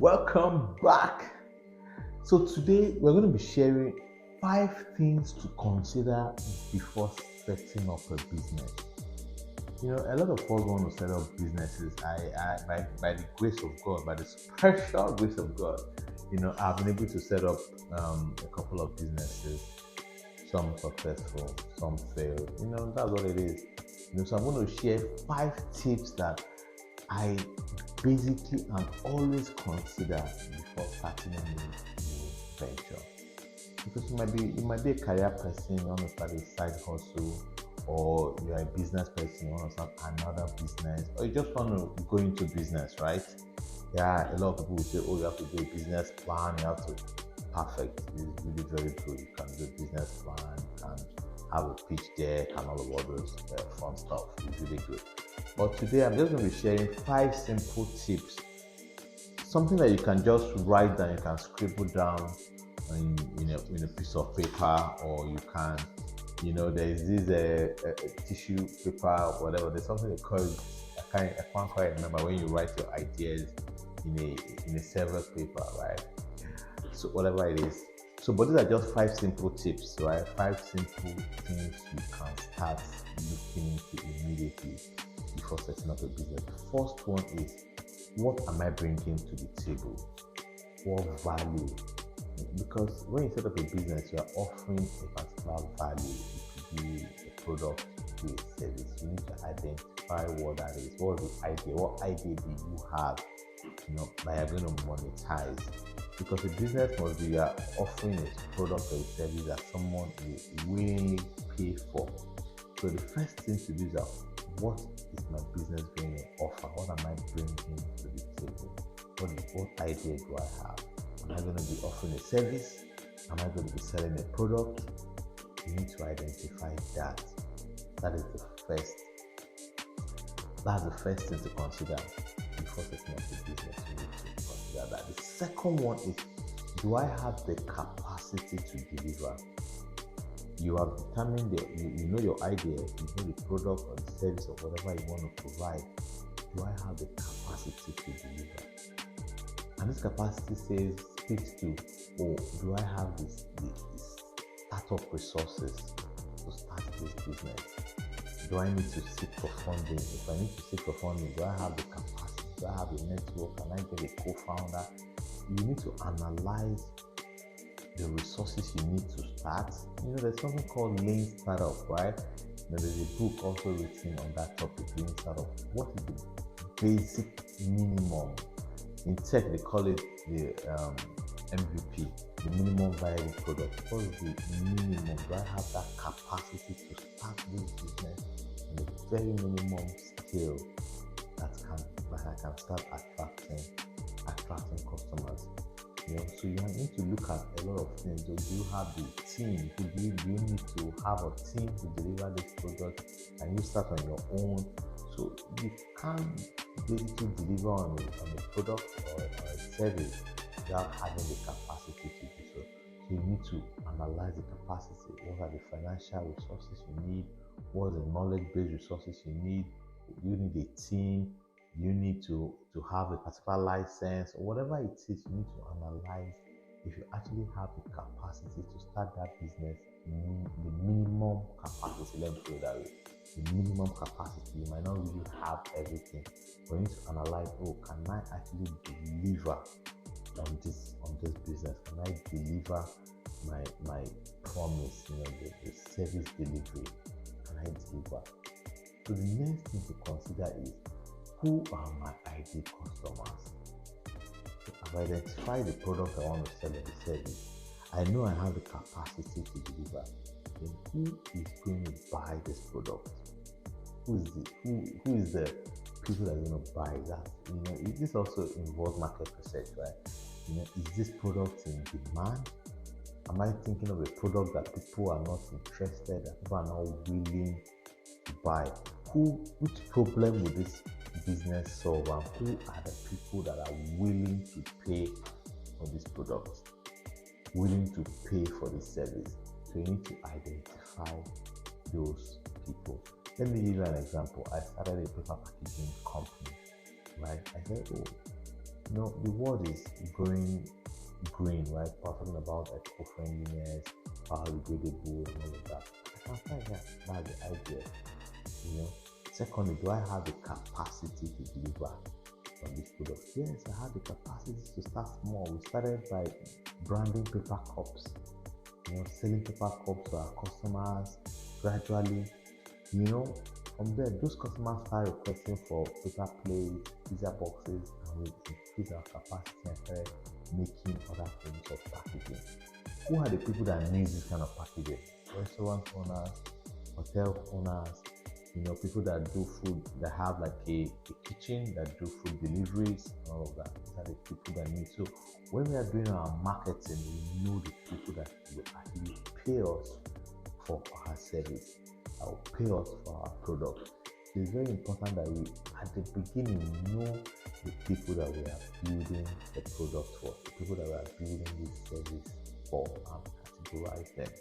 Welcome back. So, today we're going to be sharing 5 things to consider before setting up a business. A lot of us want to set up businesses. By the grace of God, by the special grace of God, I've been able to set up a couple of businesses, some successful, some failed. That's what it is. So I'm going to share 5 tips that I basically and always consider before starting a new venture. Because you might be a career person, you want to start a side hustle, or you're a business person, you want to start another business, or you just want to go into business, right? Yeah, a lot of people will say, oh, you have to do a business plan, you have to perfect. It's really very good. You can do a business plan, you can have a pitch deck and all of those fun stuff. It's really good. But today I'm just going to be sharing 5 simple tips, something that you can just write down, you can scribble down in a piece of paper, or you can, there's this tissue paper or whatever. There's something they call it, I can't quite remember, when you write your ideas in a silver paper, right? So whatever it is. So, but these are just 5 simple tips, right? 5 simple things you can start looking into immediately before setting up a business. The first one is, what am I bringing to the table? What value? Because when you set up a business, you are offering a particular value. It could be a product, it could be a service. You need to identify what that is. What is the idea? What idea do you have? That you're going to monetize. Because a business must be, you are offering a product or a service that someone will willingly pay for. So the first thing to do is, what is my business going to offer? What am I bringing to the table? What idea do I have? Am I going to be offering a service? Am I going to be selling a product? You need to identify that. That is the first. That's the first thing to consider before setting up a business. You need to consider that. The second one is, do I have the capacity to deliver? You have determined you know your idea, you know the product or the service or whatever you want to provide. Do I have the capacity to deliver? And this capacity speaks to, oh, do I have this startup resources to start this business? Do I need to seek for funding? If I need to seek for funding, do I have the capacity? Do I have a network? Can I get a co-founder? You need to analyze the resources you need to start. There's something called Lean Startup, right? There's a book also written on that topic, Lean Startup. What is the basic minimum? In tech, they call it the MVP, the minimum viable product. What is the minimum? Do I have that capacity to start this business on a very minimum scale that I can start attracting customers? So you need to look at a lot of things. Do you have the team? Do you need to have a team to deliver this product? And you start on your own? So you can't basically deliver on a product or a service without having the capacity to do so. So you need to analyze the capacity. What are the financial resources you need? What are the knowledge-based resources you need? You need a team. You need to have a particular license, or whatever it is. You need to analyze if you actually have the capacity to start that business. The minimum capacity, let me put it that way. The minimum capacity. You might not really have everything, but you need to analyze, oh, can I actually deliver on this business? Can I deliver my promise, the service delivery? Can I deliver? So the next thing to consider is, who are my ideal customers? I've identified the product I want to sell or the service. I know I have the capacity to deliver. Then who is going to buy this product? Who is the people that are going to buy that? This also involves market research, right? Is this product in demand? Am I thinking of a product that people are not interested, that people are not willing to buy? Which problem will this business solve, and who are the people that are willing to pay for this product, willing to pay for this service? So you need to identify those people. Let me give you an example. I started a paper packaging company, right? I said, oh, The world is going green, right? We're talking about eco-friendliness, biodegradable, and all of that. I can find that. That's the idea. You know. Secondly, do I have the capacity to deliver on this product? Yes, I have the capacity to start small. We started by branding paper cups, selling paper cups to our customers gradually. You know, from there, those customers start requesting for paper plates, pizza boxes, and we increase our capacity and started making other forms of packaging. Who are the people that need this kind of packaging? Restaurant owners, hotel owners, people that do food, that have like a kitchen, that do food deliveries, and all of that. These are the people that need. So when we are doing our marketing, we know the people that will actually pay us for our service, that will pay us for our product. So it's very important that we, at the beginning, know the people that we are building the product for, the people that we are building this service for, and categorize them.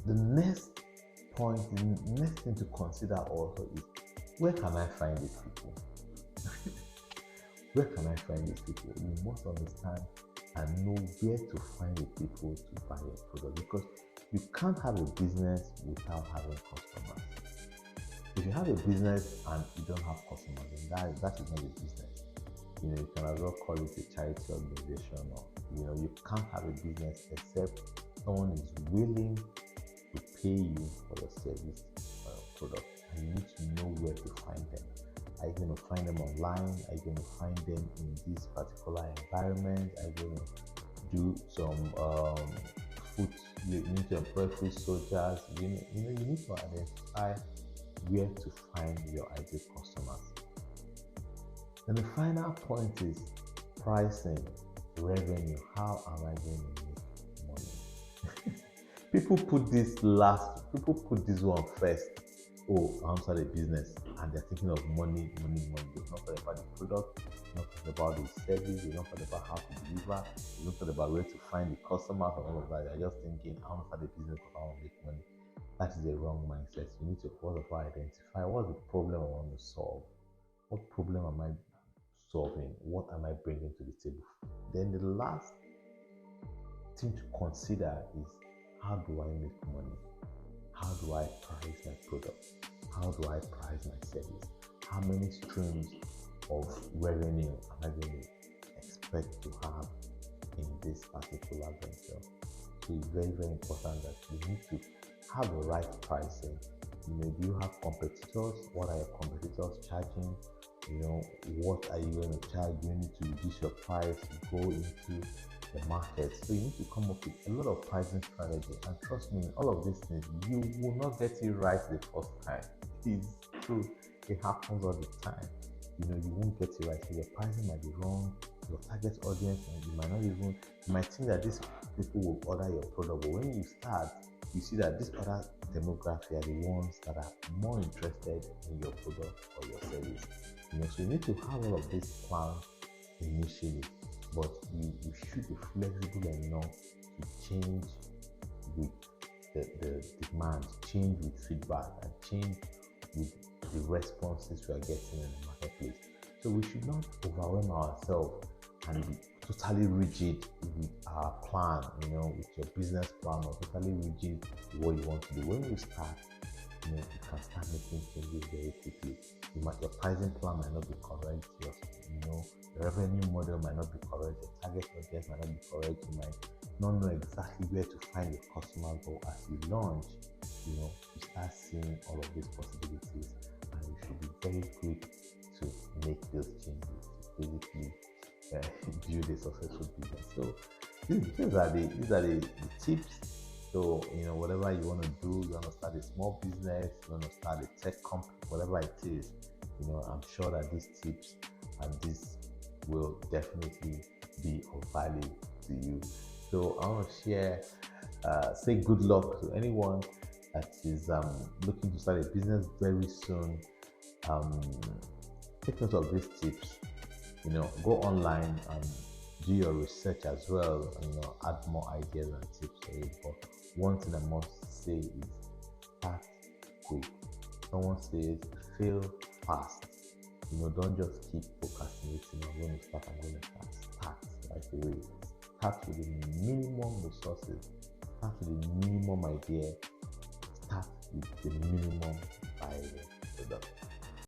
The next point, the next thing to consider also is, where can I find these people? Where can I find these people? You must understand and know where to find the people to buy your product, because you can't have a business without having customers. If you have a business and you don't have customers, then that is not a business. You can as well call it a charity organization, or you can't have a business except someone is willing to pay you for your service or your product, and you need to know where to find them. Are you going to find them online? Are you going to find them in this particular environment? Are you going to do some food? You need to employ food soldiers. You need to identify where to find your ideal customers. And the final point is pricing, revenue. How am I going to make money? People put this one first. Oh, I'm starting a business, and they're thinking of money. They've not thought about the product, they've not thought about the service, they've not thought about how to deliver, they've not thought about where to find the customers and all of that. They're just thinking, I want to start a business because I want to make money. That is a wrong mindset. You need to first of all identify what's the problem I want to solve. What problem am I solving? What am I bringing to the table? Then the last thing to consider is, how do I make money? How do I price my product? How do I price my service? How many streams of revenue am I going to expect to have in this particular venture? So it's very, very important that you need to have the right pricing. Do you have competitors? What are your competitors charging? What are you going to charge? You need to reduce your price to go into the market. So you need to come up with a lot of pricing strategy. And trust me, all of these things, you will not get it right the first time. It's true. It happens all the time. You won't get it right. So your pricing might be wrong. Your target audience, you might think that these people will order your product, but when you start, you see that this other demographic are the ones that are more interested in your product or your service. So you need to have all of these plans initially, but you should be flexible enough to change with the demand, change with feedback, and change with the responses we are getting in the marketplace. So we should not overwhelm ourselves and be totally rigid with our plan, with your business plan, or totally rigid with what you want to do. When you start, you can start making changes very quickly. Your pricing plan might not be correct. Your revenue model might not be correct. Your target audience might not be correct. You might not know exactly where to find your customers. But as you launch, you start seeing all of these possibilities, and you should be very quick to make those changes to basically build a successful business. So these are the tips. So whatever you want to do, you want to start a small business, you want to start a tech company, whatever it is, I'm sure that these tips and this will definitely be of value to you. So I want to share, say good luck to anyone that is looking to start a business very soon. Take note of these tips. Go online and do your research as well, and add more ideas and tips for you. But one thing I must say is, start quick. Someone says fail fast Don't just keep procrastinating. I'm going to start. I'm going to start. Start right away. Start with the minimum resources. Start with the minimum idea. Start with the minimum viable product.